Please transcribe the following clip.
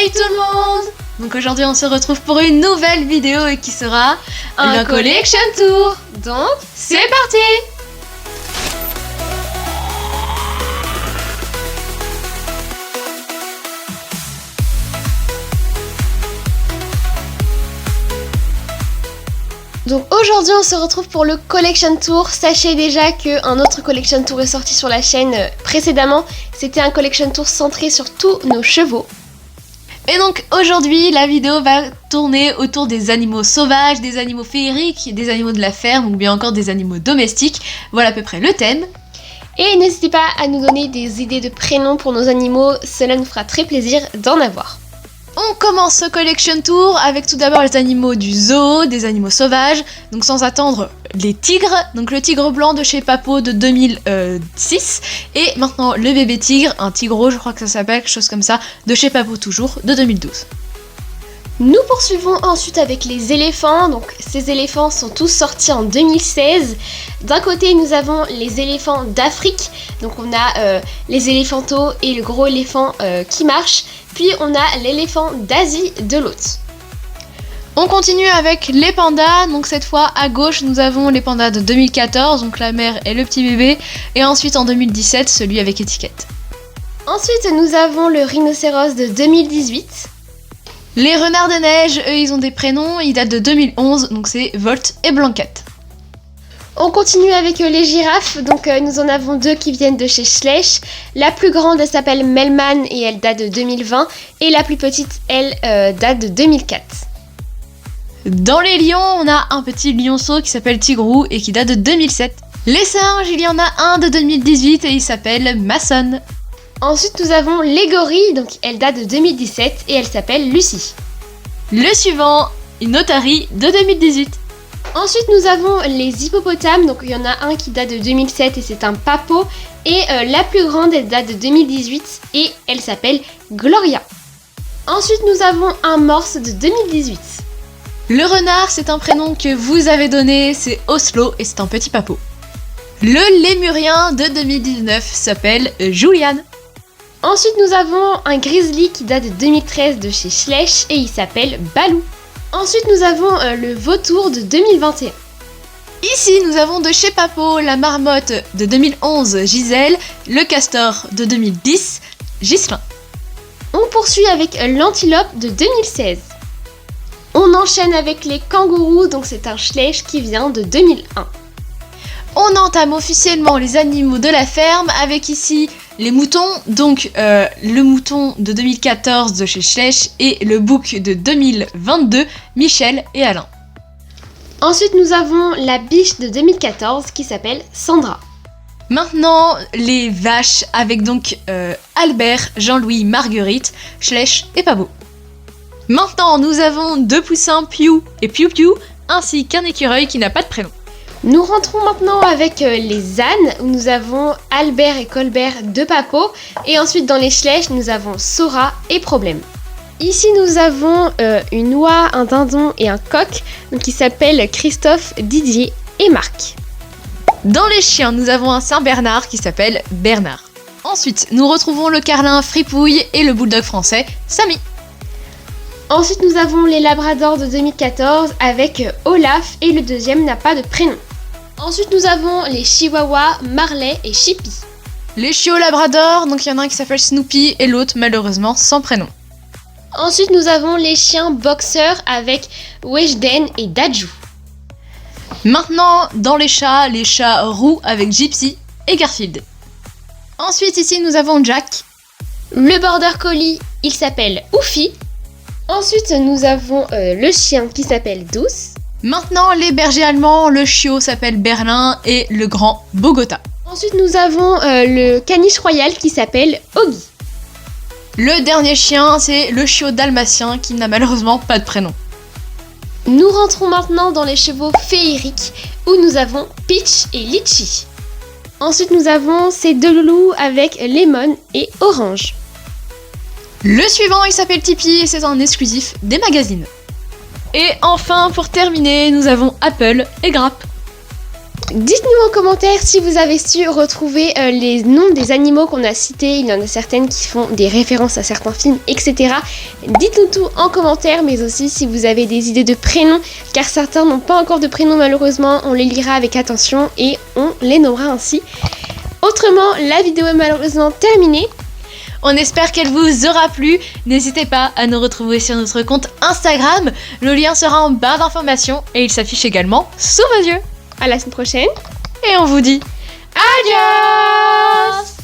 Hey tout le monde! Donc aujourd'hui on se retrouve pour une nouvelle vidéo et qui sera un collection tour. Donc c'est parti! Donc aujourd'hui on se retrouve pour le collection tour. Sachez déjà qu'un autre collection tour est sorti sur la chaîne précédemment. C'était un collection tour centré sur tous nos chevaux. Et donc aujourd'hui la vidéo va tourner autour des animaux sauvages, des animaux féeriques, des animaux de la ferme ou bien encore des animaux domestiques. Voilà à peu près le thème. Et n'hésitez pas à nous donner des idées de prénoms pour nos animaux, cela nous fera très plaisir d'en avoir. On commence ce collection tour avec tout d'abord les animaux du zoo, des animaux sauvages, donc sans attendre les tigres, donc le tigre blanc de chez Papo de 2006, et maintenant le bébé tigre, un tigreau je crois que ça s'appelle, quelque chose comme ça, de chez Papo toujours, de 2012. Nous poursuivons ensuite avec les éléphants, donc ces éléphants sont tous sortis en 2016. D'un côté nous avons les éléphants d'Afrique, donc on a les éléphantos et le gros éléphant qui marche, puis on a l'éléphant d'Asie de l'autre. On continue avec les pandas, donc cette fois à gauche nous avons les pandas de 2014, donc la mère et le petit bébé, et ensuite en 2017 celui avec étiquette. Ensuite nous avons le rhinocéros de 2018. Les renards de neige, eux, ils ont des prénoms, ils datent de 2011, donc c'est Volt et Blanquette. On continue avec les girafes, donc nous en avons deux qui viennent de chez Schleich. La plus grande, elle s'appelle Melman et elle date de 2020, et la plus petite, elle, date de 2004. Dans les lions, on a un petit lionceau qui s'appelle Tigrou et qui date de 2007. Les singes, il y en a un de 2018 et il s'appelle Mason. Ensuite, nous avons les gorilles, donc elle date de 2017 et elle s'appelle Lucie. Le suivant, une otarie de 2018. Ensuite, nous avons les hippopotames, donc il y en a un qui date de 2007 et c'est un Papo. Et la plus grande, elle date de 2018 et elle s'appelle Gloria. Ensuite, nous avons un morse de 2018. Le renard, c'est un prénom que vous avez donné, c'est Oslo et c'est un petit Papo. Le lémurien de 2019 s'appelle Julian. Ensuite, nous avons un grizzly qui date de 2013 de chez Schleich et il s'appelle Balou. Ensuite, nous avons le vautour de 2021. Ici, nous avons de chez Papo la marmotte de 2011, Gisèle, le castor de 2010, Ghislain. On poursuit avec l'antilope de 2016. On enchaîne avec les kangourous, donc c'est un Schleich qui vient de 2001. On entame officiellement les animaux de la ferme avec ici les moutons, donc le mouton de 2014 de chez Schleich et le bouc de 2022, Michel et Alain. Ensuite nous avons la biche de 2014 qui s'appelle Sandra. Maintenant les vaches avec donc Albert, Jean-Louis, Marguerite, Schleich et Pabot. Maintenant nous avons deux poussins Piou et Piou Piou ainsi qu'un écureuil qui n'a pas de prénom. Nous rentrons maintenant avec les ânes où nous avons Albert et Colbert de Papo et ensuite dans les Schleich nous avons Sora et Problème. Ici nous avons une oie, un dindon et un coq qui s'appellent Christophe, Didier et Marc. Dans les chiens nous avons un Saint-Bernard qui s'appelle Bernard. Ensuite nous retrouvons le carlin Fripouille et le bulldog français Samy. Ensuite nous avons les labradors de 2014 avec Olaf et le deuxième n'a pas de prénom. Ensuite nous avons les chihuahuas Marley et Chippy. Les chiots labradors, donc il y en a un qui s'appelle Snoopy et l'autre malheureusement sans prénom. Ensuite nous avons les chiens boxeurs avec Weshden et Dajou. Maintenant dans les chats roux avec Gypsy et Garfield. Ensuite ici nous avons Jack. Le border collie, il s'appelle Oufi. Ensuite nous avons le chien qui s'appelle Douce. Maintenant les bergers allemands, le chiot s'appelle Berlin et le grand Bogota. Ensuite nous avons le caniche royal qui s'appelle Oggy. Le dernier chien c'est le chiot dalmatien qui n'a malheureusement pas de prénom. Nous rentrons maintenant dans les chevaux féeriques où nous avons Peach et Litchi. Ensuite nous avons ces deux loulous avec Lemon et Orange. Le suivant il s'appelle Tipeee et c'est un exclusif des magazines. Et enfin pour terminer nous avons Apple et Grappe. Dites-nous en commentaire si vous avez su retrouver les noms des animaux qu'on a cités. Il y en a certaines qui font des références à certains films, etc. Dites-nous tout en commentaire, mais aussi si vous avez des idées de prénoms, car certains n'ont pas encore de prénom malheureusement. On les lira avec attention et on les nommera ainsi. Autrement, la vidéo est malheureusement terminée. On espère qu'elle vous aura plu. N'hésitez pas à nous retrouver sur notre compte Instagram. Le lien sera en barre d'informations et il s'affiche également sous vos yeux. À la semaine prochaine. Et on vous dit adios!